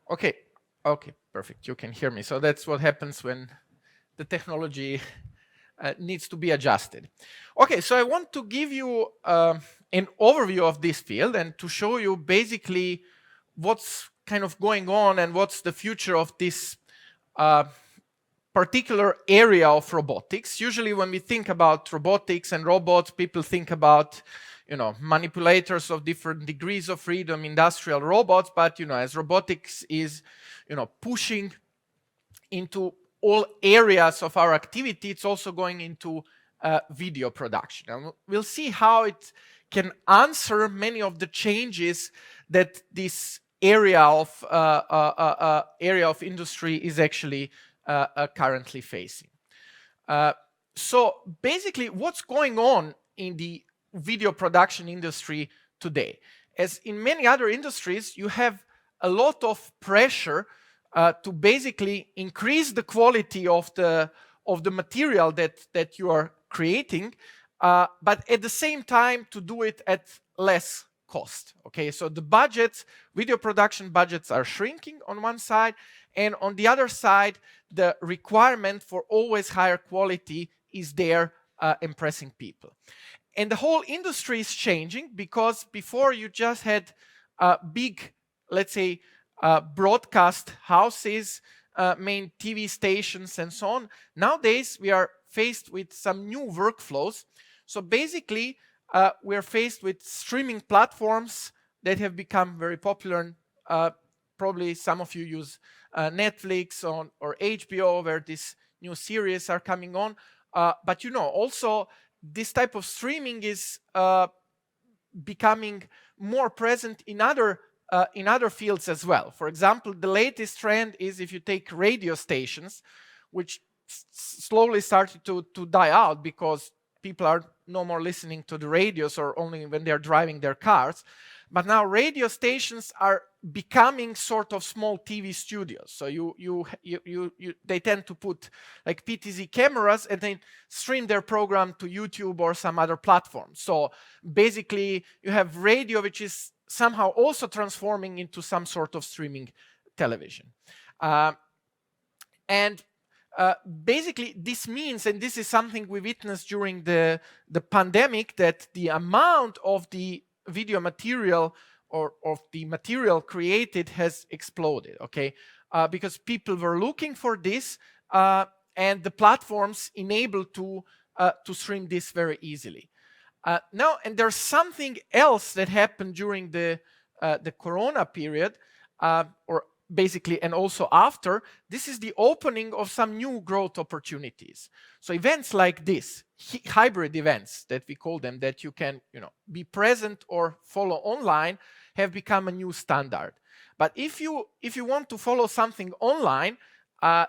Okay, okay, perfect. You can hear me. So that's what happens when the technology needs to be adjusted. Okay, so I want to give you an overview of this field and to show you basically what's kind of going on and what's the future of this uh, particular area of robotics. Usually when we think about robotics and robots, people think about manipulators of different degrees of freedom, industrial robots, but as robotics is pushing into all areas of our activity, it's also going into video production. And we'll see how it can answer many of the changes that this area of industry is actually currently facing. So basically, what's going on in the video production industry today? As in many other industries, you have a lot of pressure to basically increase the quality of the material that you are creating, but at the same time to do it at less cost. Okay, so the budgets, video production budgets are shrinking on one side, and on the other side, the requirement for always higher quality is there, impressing people. And the whole industry is changing because before you just had big, let's say, broadcast houses, main TV stations, and so on. Nowadays, we are faced with some new workflows. So basically, we're faced with streaming platforms that have become very popular. Probably some of you use Netflix or HBO, where these new series are coming on. But also this type of streaming is becoming more present in other fields as well. For example, the latest trend is if you take radio stations, which slowly started to die out because people are no more listening to the radios or only when they're driving their cars. But now radio stations are becoming sort of small TV studios. So they tend to put like PTZ cameras and then stream their program to YouTube or some other platform. So basically, you have radio, which is somehow also transforming into some sort of streaming television. Basically, this means, and this is something we witnessed during the pandemic, that the amount of the video material or of the material created has exploded, okay? Because people were looking for this, and the platforms enable to stream this very easily. Now, and there's something else that happened during the Corona period, or basically, and also after. This is the opening of some new growth opportunities. So events like this, hybrid events that we call them, that you can be present or follow online, have become a new standard. But if you want to follow something online,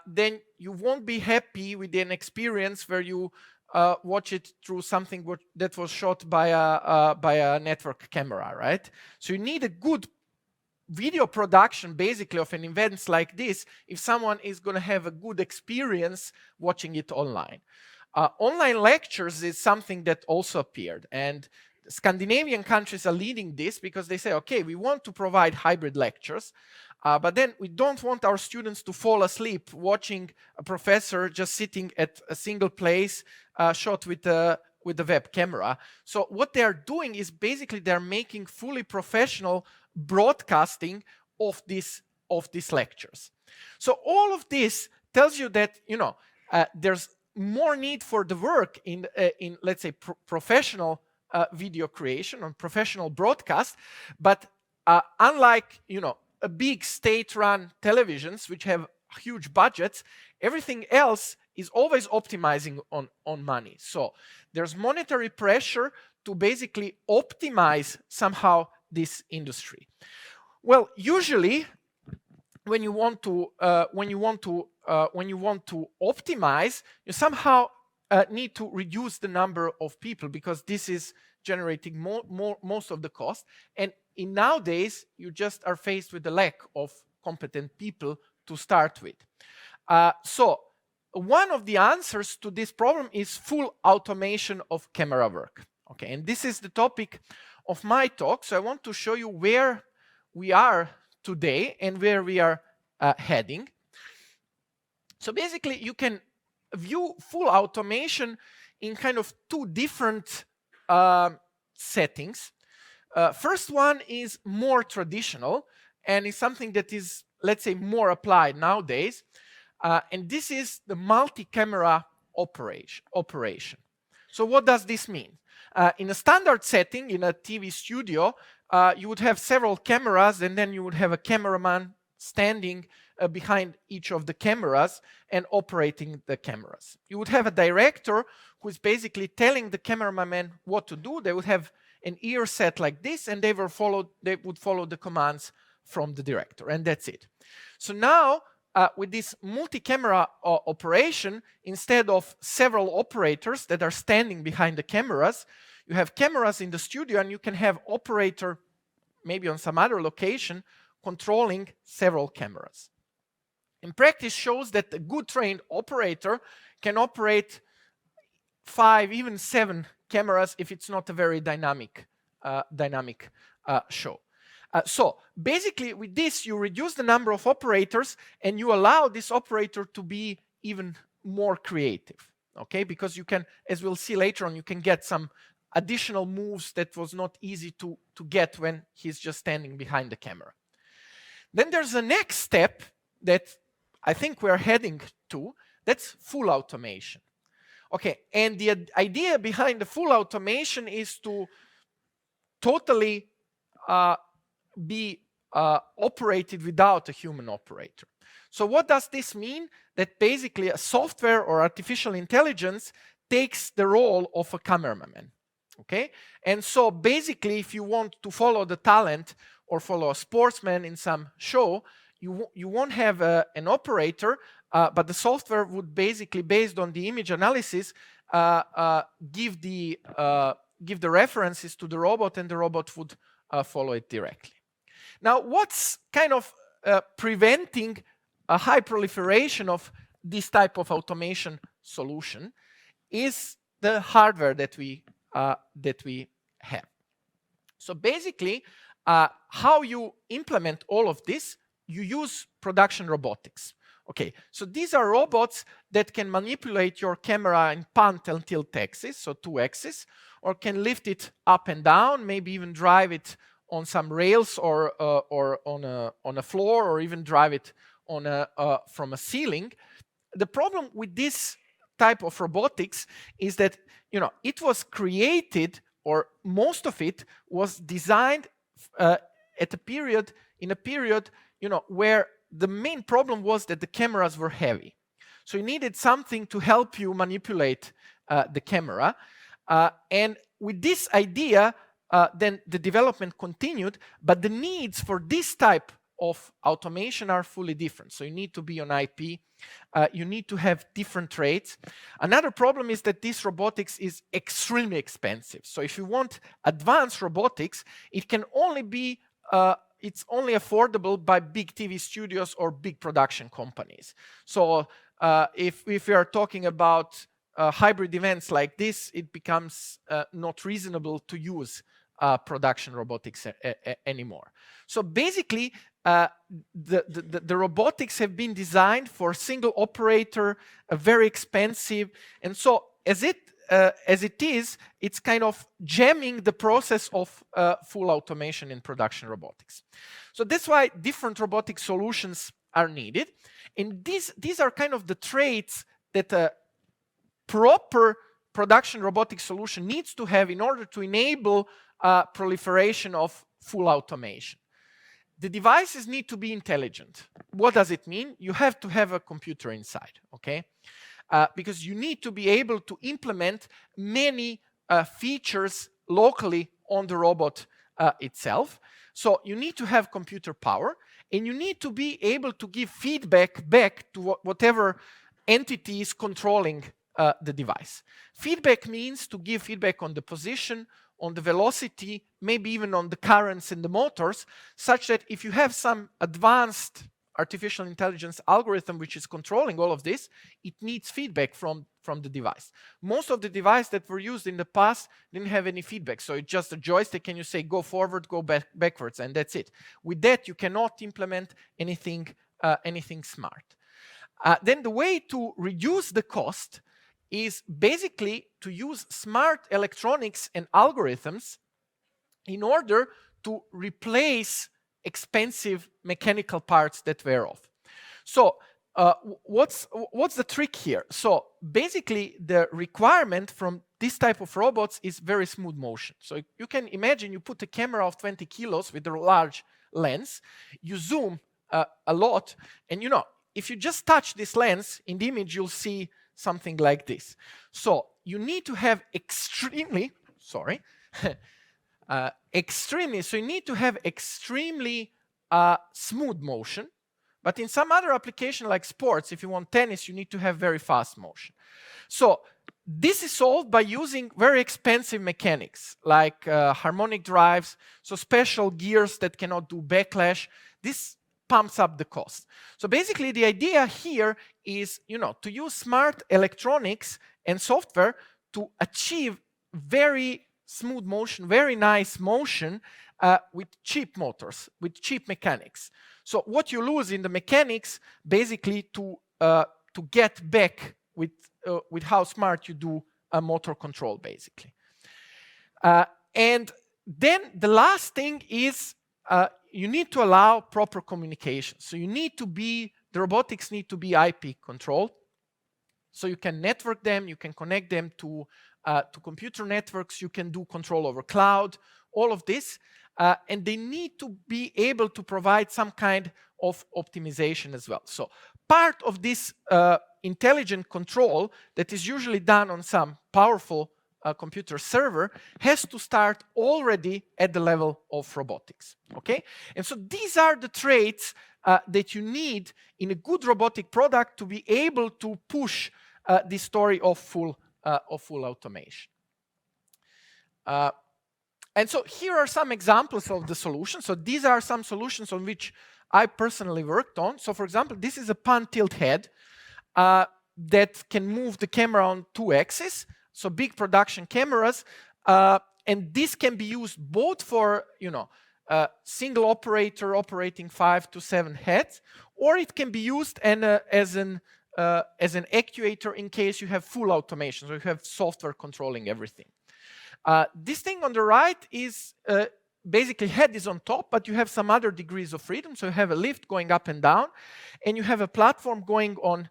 then you won't be happy with an experience where you watch it through something that was shot by a network camera, right? So you need a good video production, basically, of an event like this if someone is going to have a good experience watching it online. Online lectures is something that also appeared, and Scandinavian countries are leading this because they say, okay, we want to provide hybrid lectures, but then we don't want our students to fall asleep watching a professor just sitting at a single place, shot with a web camera. So what they're doing is basically they're making fully professional broadcasting of these lectures. So all of this tells you that there's more need for the work in let's say professional video creation or professional broadcast, but unlike a big state-run televisions which have huge budgets, everything else is always optimizing on money. So there's monetary pressure to basically optimize somehow this industry. Well, usually when you want to optimize, you somehow need to reduce the number of people because this is generating most of the cost. And nowadays, you just are faced with the lack of competent people to start with. So one of the answers to this problem is full automation of camera work. Okay, and this is the topic of my talk. So I want to show you where we are today and where we are heading. So basically, you can view full automation in kind of two different settings. First one is more traditional and is something that is, let's say, more applied nowadays. And this is the multi-camera operation. So what does this mean? In a standard setting, in a TV studio, you would have several cameras, and then you would have a cameraman standing behind each of the cameras and operating the cameras. You would have a director who is basically telling the cameraman what to do. They would have an ear set like this, and they would follow the commands from the director, and that's it. So now, with this multi-camera operation, instead of several operators that are standing behind the cameras, you have cameras in the studio, and you can have operator maybe on some other location controlling several cameras. In practice shows that a good trained operator can operate 5, even 7 cameras if it's not a very dynamic show. So basically with this, you reduce the number of operators and you allow this operator to be even more creative, okay? Because you can, as we'll see later on, you can get some additional moves that was not easy to get when he's just standing behind the camera. Then there's a next step that I think we're heading to, that's full automation. Okay, and the idea behind the full automation is to totally be operated without a human operator. So what does this mean? That basically a software or artificial intelligence takes the role of a cameraman. Okay, and so basically if you want to follow the talent or follow a sportsman in some show, you won't have an operator, but the software would basically, based on the image analysis, give the references to the robot, and the robot would follow it directly. Now, what's kind of preventing a high proliferation of this type of automation solution is the hardware that we have. So basically, how you implement all of this, you use production robotics. Okay, so these are robots that can manipulate your camera in punt and tilt axis, so 2 axes, or can lift it up and down, maybe even drive it on some rails or on a floor, or even drive it on from a ceiling. The problem with this type of robotics is that, you know, it was created, or most of it was designed in a period, you know, where the main problem was that the cameras were heavy. So you needed something to help you manipulate the camera. And with this idea, then the development continued, but the needs for this type of automation are fully different. So you need to be on IP, you need to have different rates. Another problem is that this robotics is extremely expensive. So if you want advanced robotics, it can only be it's only affordable by big TV studios or big production companies. So if we are talking about hybrid events like this, it becomes not reasonable to use production robotics anymore. So basically, the robotics have been designed for single operator, very expensive, and so as it is, it's kind of jamming the process of full automation in production robotics. So that's why different robotic solutions are needed, and these are kind of the traits that a proper production robotic solution needs to have in order to enable proliferation of full automation. The devices need to be intelligent. What does it mean? You have to have a computer inside, okay? Because you need to be able to implement many features locally on the robot itself. So you need to have computer power, and you need to be able to give feedback back to whatever entity is controlling the device. Feedback means to give feedback on the position, on the velocity, maybe even on the currents in the motors, such that if you have some advanced artificial intelligence algorithm which is controlling all of this, it needs feedback from the device. Most of the devices that were used in the past didn't have any feedback. So it's just a joystick and you say, go forward, go backwards, and that's it. With that, you cannot implement anything smart. Then the way to reduce the cost is basically to use smart electronics and algorithms in order to replace expensive mechanical parts that wear off. So what's the trick here? So basically the requirement from this type of robots is very smooth motion. So you can imagine you put a camera of 20 kilos with a large lens, you zoom a lot, and if you just touch this lens in the image, you'll see something like this. So you need to have extremely smooth motion. But in some other application like sports, if you want tennis, you need to have very fast motion. So this is solved by using very expensive mechanics like harmonic drives, so special gears that cannot do backlash. This pumps up the cost. So basically the idea here is, to use smart electronics and software to achieve very smooth motion, very nice motion with cheap motors, with cheap mechanics. So what you lose in the mechanics, basically to get back with how smart you do a motor control, basically. And then the last thing is you need to allow proper communication. So the robotics need to be IP controlled. So you can network them, you can connect them to computer networks, you can do control over cloud, all of this. And they need to be able to provide some kind of optimization as well. So part of this intelligent control that is usually done on some powerful computer server has to start already at the level of robotics. Okay? And so these are the traits that you need in a good robotic product to be able to push the story of full automation. And so here are some examples of the solutions. So these are some solutions on which I personally worked on. So for example, this is a pan tilt head that can move the camera on 2 axes. So big production cameras. And this can be used both for, single operator operating 5 to 7 heads, or it can be used as an actuator in case you have full automation, so you have software controlling everything. This thing on the right is basically head is on top, but you have some other degrees of freedom. So you have a lift going up and down, and you have a platform going on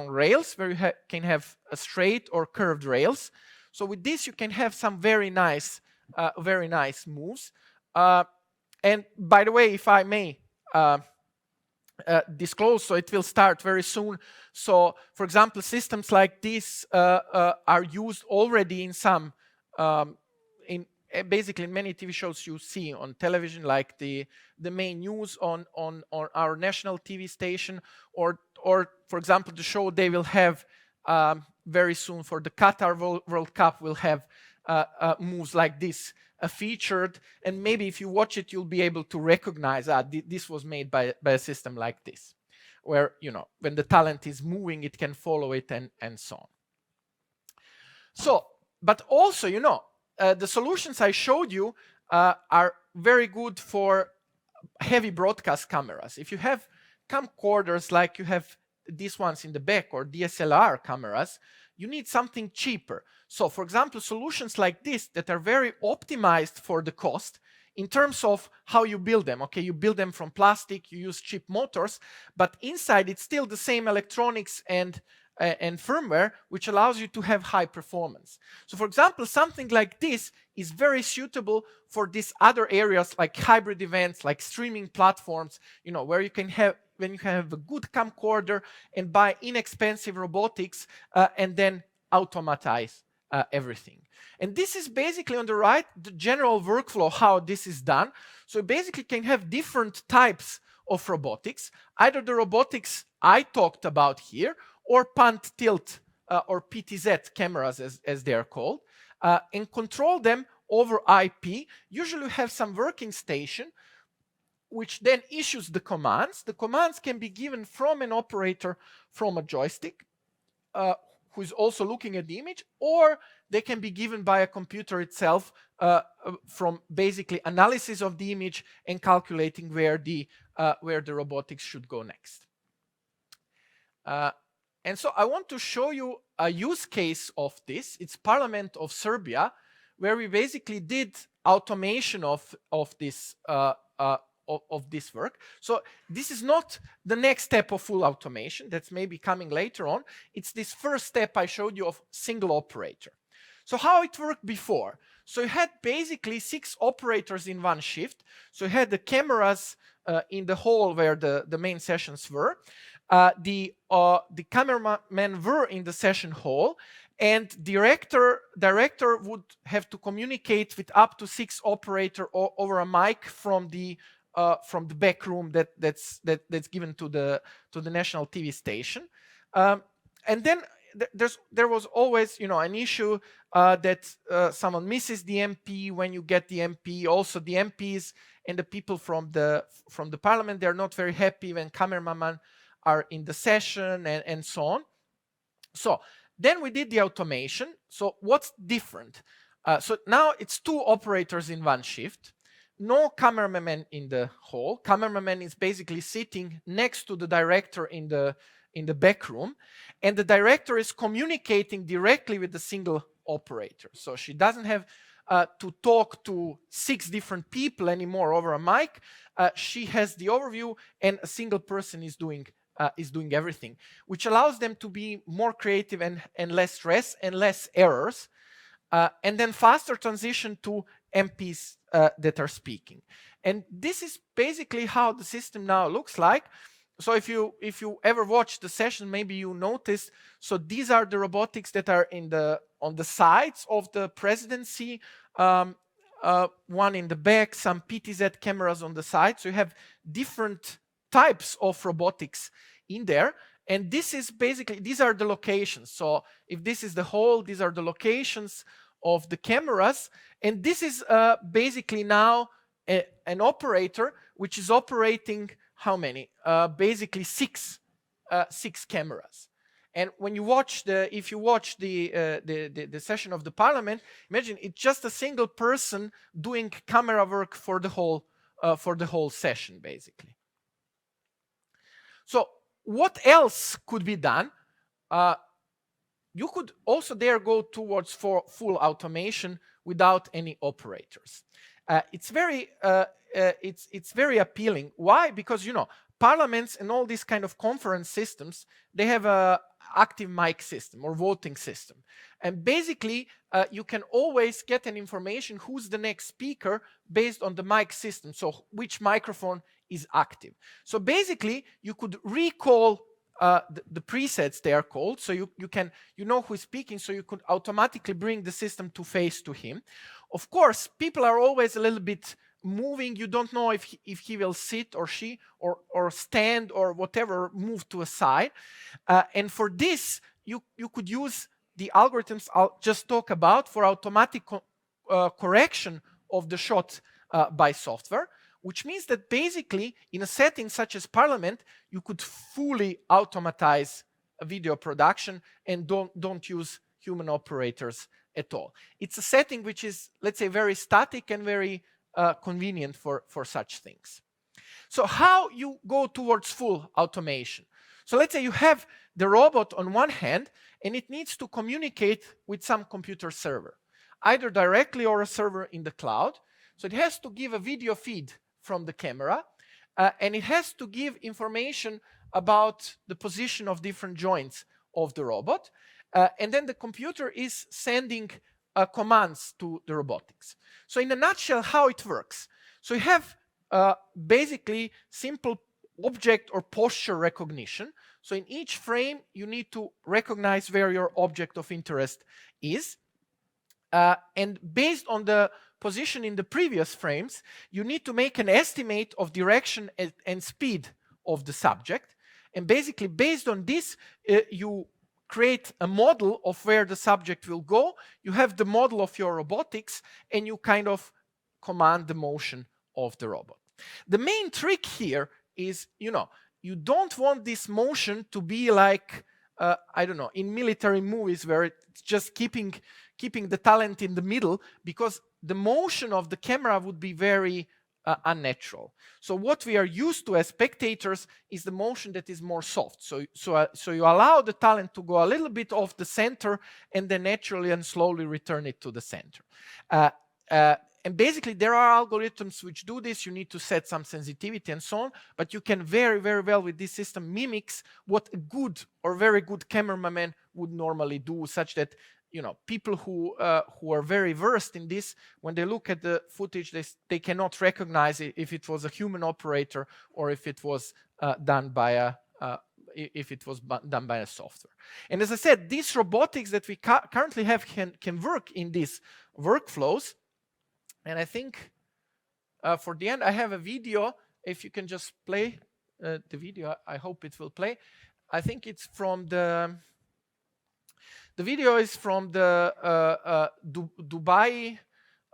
rails where you can have a straight or curved rails. So with this, you can have some very nice moves. And by the way, if I may disclose, so it will start very soon. So for example, systems like this are used already in some basically in many TV shows you see on television, like the main news on our national TV station, or for example, the show they will have very soon for the Qatar World Cup will have moves like this featured, and maybe if you watch it, you'll be able to recognize this was made by a system like this, where when the talent is moving, it can follow it and so on. So, but also, the solutions I showed you are very good for heavy broadcast cameras. If you have camcorders like you have these ones in the back, or DSLR cameras, you need something cheaper. So for example, solutions like this that are very optimized for the cost in terms of how you build them. Okay, you build them from plastic, you use cheap motors, but inside it's still the same electronics and firmware, which allows you to have high performance. So for example, something like this is very suitable for these other areas like hybrid events, like streaming platforms, where you can have a good camcorder and buy inexpensive robotics and then automatize everything. And this is basically on the right, the general workflow, how this is done. So you basically can have different types of robotics, either the robotics I talked about here, or pan tilt or PTZ cameras as they are called, and control them over IP. Usually you have some working station which then issues the commands. The commands can be given from an operator from a joystick, who is also looking at the image, or they can be given by a computer itself from basically analysis of the image and calculating where the robotics should go next. And so I want to show you a use case of this. It's Parliament of Serbia, where we basically did automation of this work. So this is not the next step of full automation. That's maybe coming later on. It's this first step I showed you of single operator. So how it worked before? So you had basically 6 operators in one shift. So you had the cameras in the hall where the main sessions were. The cameramen were in the session hall, and director would have to communicate with up to 6 operators over a mic from the back room that's given to the national TV station. And then there was always, an issue that someone misses the MP when you get the MP. Also, the MPs and the people from the parliament, they're not very happy when cameramen are in the session and so on. So then we did the automation. So what's different? So now it's 2 operators in one shift. No cameraman in the hall. Cameraman is basically sitting next to the director in the back room, and the director is communicating directly with the single operator. So she doesn't have to talk to 6 different people anymore over a mic. She has the overview, and a single person is doing everything, which allows them to be more creative and less stress and less errors, and then faster transition to MPs that are speaking. And this is basically how the system now looks like. So if you ever watch the session, maybe you noticed, so these are the robotics that are on the sides of the presidency, one in the back, some PTZ cameras on the side. So you have different types of robotics in there. And this is basically, these are the locations. So if this is the hall, these are the locations of the cameras. And this is basically now an operator which is operating how many? Basically 6 cameras. And when you watch if you watch the session of the parliament, imagine it's just a single person doing camera work for the whole session, basically. So what else could be done? You could also there go towards full automation without any operators. It's very appealing. Why? Because parliaments and all these kind of conference systems, they have a active mic system or voting system, and basically you can always get an information who's the next speaker based on the mic system. So which microphone is active. So basically you could recall the presets, they are called. So you know who is speaking, so you could automatically bring the system to face to him. Of course, people are always a little bit moving. You don't know if he will sit or she or stand or whatever, move to a side. And for this, you could use the algorithms I'll just talk about for automatic correction of the shot by software, which means that basically in a setting such as Parliament, you could fully automatize a video production and don't use human operators at all. It's a setting which is, let's say, very static and very convenient for such things. So how you go towards full automation? So let's say you have the robot on one hand, and it needs to communicate with some computer server, either directly or a server in the cloud. So it has to give a video feed from the camera, and it has to give information about the position of different joints of the robot. And then the computer is sending commands to the robotics. So in a nutshell, how it works. So you have basically simple object or posture recognition. So in each frame, you need to recognize where your object of interest is. And based on the position in the previous frames, you need to make an estimate of direction and speed of the subject. And basically, based on this, you create a model of where the subject will go. You have the model of your robotics, and you kind of command the motion of the robot. The main trick here is, you don't want this motion to be like, I don't know, in military movies where it's just keeping the talent in the middle, because the motion of the camera would be very unnatural. So what we are used to as spectators is the motion that is more soft. So you allow the talent to go a little bit off the center and then naturally and slowly return it to the center. And basically, there are algorithms which do this. You need to set some sensitivity and so on, but you can very, very well with this system mimics what a good or very good cameraman would normally do, such that people who are very versed in this, when they look at the footage, they cannot recognize it if it was a human operator or if it was done by a software. And as I said, these robotics that we currently have can work in these workflows. And I think for the end, I have a video. If you can just play the video, I hope it will play. I think it's from the video is from the Dubai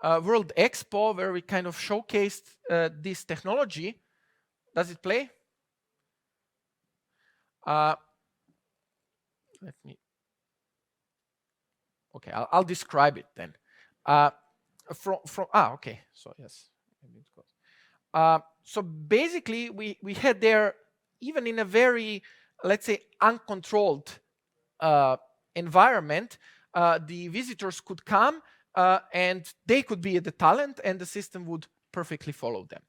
World Expo, where we kind of showcased this technology. Does it play? Let me. Okay, I'll describe it then. Okay. So yes, so basically, we had there, even in a very, let's say, uncontrolled environment, the visitors could come and they could be the talent, and the system would perfectly follow them.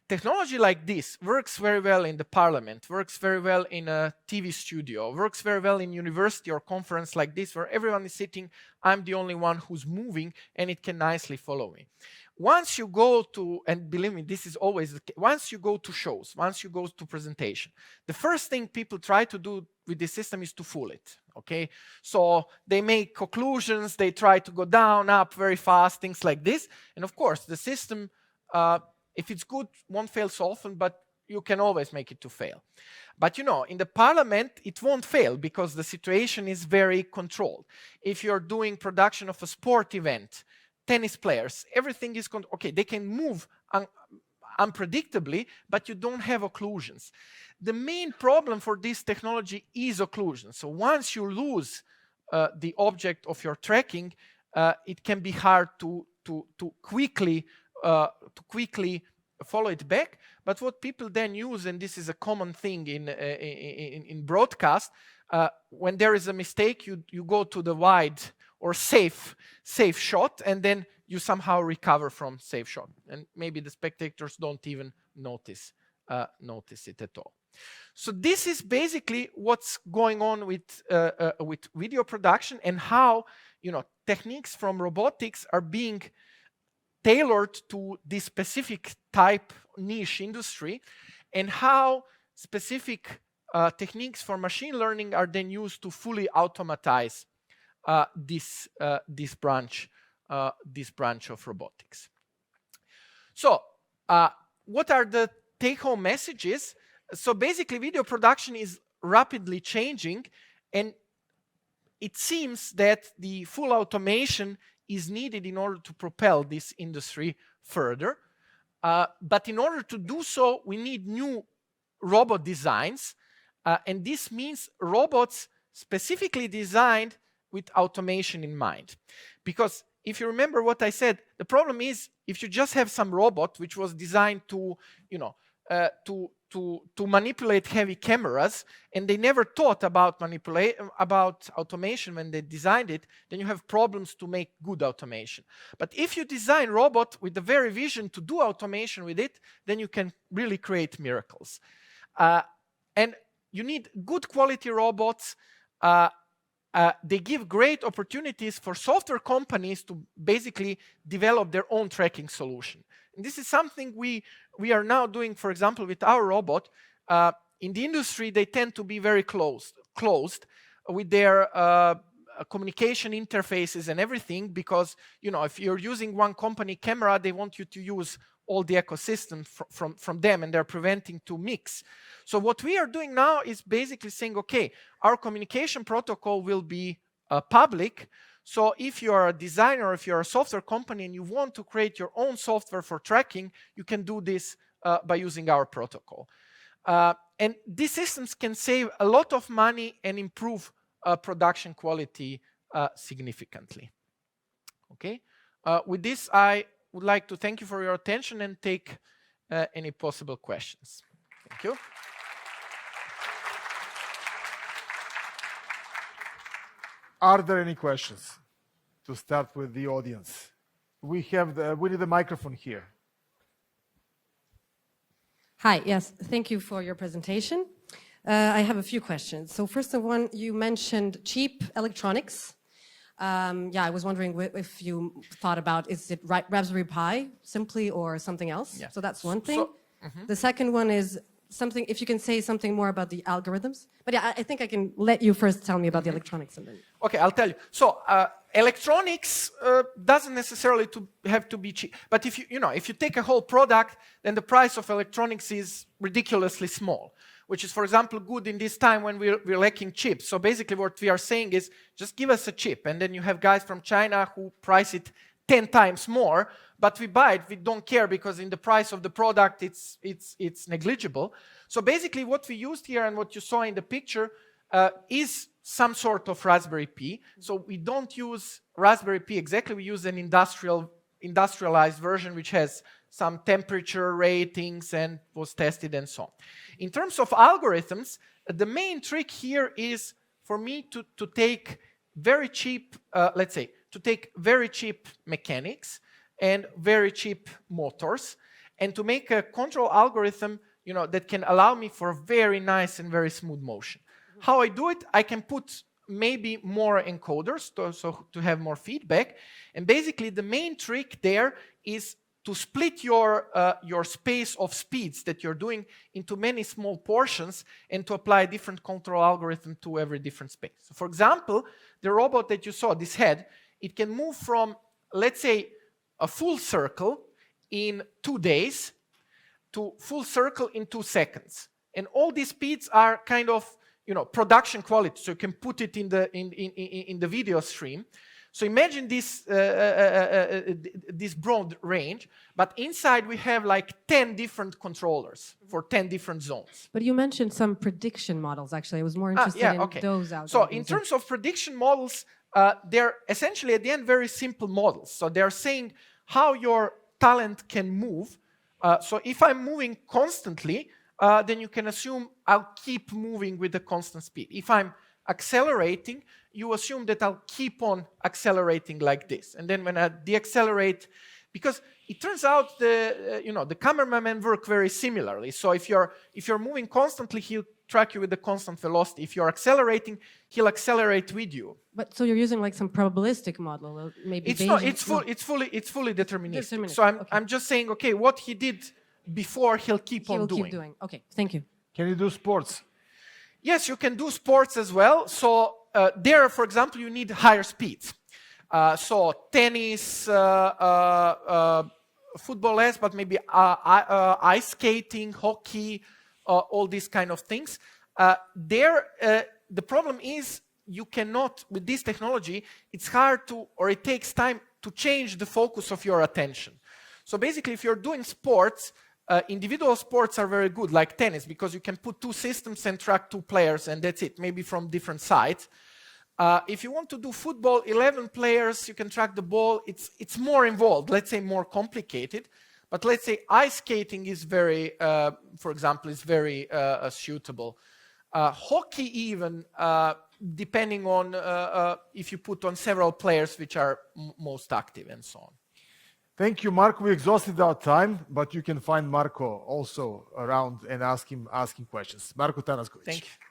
Technology like this works very well in the parliament, works very well in a TV studio, works very well in university or conference like this, where everyone is sitting, I'm the only one who's moving, and it can nicely follow me. Once you go to, and believe me, this is always the case, once you go to shows, once you go to presentation, the first thing people try to do with this system is to fool it, okay? So they make conclusions, they try to go down, up very fast, things like this. And of course, the system, if it's good, won't fail so often, but you can always make it to fail. But in the parliament, it won't fail because the situation is very controlled. If you're doing production of a sport event, tennis players, everything is okay, they can move unpredictably, but you don't have occlusions. The main problem for this technology is occlusion. So once you lose the object of your tracking, it can be hard to quickly follow it back. But what people then use, and this is a common thing in broadcast, when there is a mistake, you go to the wide or safe shot, and then you somehow recover from safe shot, and maybe the spectators don't even notice it at all. So this is basically what's going on with video production, and how techniques from robotics are being tailored to this specific type niche industry, and how specific techniques for machine learning are then used to fully automatize this branch of robotics. So what are the take-home messages? So basically, video production is rapidly changing, and it seems that the full automation is needed in order to propel this industry further. But in order to do so, we need new robot designs, and this means robots specifically designed with automation in mind. Because if you remember what I said, the problem is if you just have some robot which was designed to manipulate heavy cameras, and they never thought about automation when they designed it, then you have problems to make good automation. But if you design robot with the very vision to do automation with it, then you can really create miracles. And you need good quality robots. They give great opportunities for software companies to basically develop their own tracking solution. And this is something we are now doing, for example, with our robot. In the industry, they tend to be very closed with their communication interfaces and everything, because if you're using one company camera, they want you to use all the ecosystem from them, and they're preventing to mix. So what we are doing now is basically saying, okay, our communication protocol will be public. So if you are a designer, if you're a software company and you want to create your own software for tracking, you can do this by using our protocol. And these systems can save a lot of money and improve production quality significantly. Okay. With this, I would like to thank you for your attention and take any possible questions. Thank you. Are there any questions? To start with the audience, we need the microphone here. Hi, yes, thank you for your presentation. I have a few questions. So first of all, you mentioned cheap electronics. I was wondering if you thought about, is it Raspberry Pi simply or something else? Yeah. So that's one thing. The second one is something, if you can say something more about the algorithms. But yeah, I think I can let you first tell me about the electronics. And then... Okay, I'll tell you. So electronics doesn't necessarily have to be cheap. But if you take a whole product, then the price of electronics is ridiculously small, which is, for example, good in this time when we're lacking chips. So basically what we are saying is just give us a chip. And then you have guys from China who price it 10 times more, but we buy it, we don't care because in the price of the product, it's negligible. So basically what we used here and what you saw in the picture is some sort of Raspberry Pi. So we don't use Raspberry Pi exactly, we use an industrialized version which has some temperature ratings and was tested and so on. In terms of algorithms, the main trick here is for me to take very cheap, let's say, to take very cheap mechanics and very cheap motors and to make a control algorithm that can allow me for very nice and very smooth motion. How I do it, I can put maybe more encoders to have more feedback. And basically the main trick there is to split your space of speeds that you're doing into many small portions and to apply a different control algorithm to every different space. So for example, the robot that you saw, this head, it can move from, let's say, a full circle in 2 days to full circle in 2 seconds. And all these speeds are kind of, production quality. So you can put it in the video stream. So imagine this broad range, but inside we have like 10 different controllers for 10 different zones. But you mentioned some prediction models, actually. I was more interested in those algorithms. So in terms of prediction models, they're essentially at the end very simple models. So they're saying how your talent can move. So if I'm moving constantly, then you can assume I'll keep moving with a constant speed. If I'm accelerating, you assume that I'll keep on accelerating like this. And then when I deaccelerate, because it turns out the cameramen work very similarly. So if you're moving constantly, he'll track you with the constant velocity. If you're accelerating, he'll accelerate with you. But so you're using like some probabilistic model, maybe it's not. It's fully deterministic. So I'm just saying, okay, what he did before, he'll keep on doing. Okay, thank you. Can you do sports? Yes, you can do sports as well. So there, for example, you need higher speeds. So tennis, football less, but maybe ice skating, hockey, all these kind of things. The problem is you cannot, with this technology, it's hard to, or it takes time to change the focus of your attention. So basically, if you're doing sports, individual sports are very good, like tennis, because you can put 2 systems and track 2 players, and that's it, maybe from different sides. If you want to do football, 11 players, you can track the ball. It's more involved, let's say more complicated. But let's say ice skating is very, for example, is very suitable. Hockey even, depending on if you put on several players which are most active and so on. Thank you, Marko. We exhausted our time, but you can find Marko also around and ask him questions. Marko Tanaskovic. Thank you.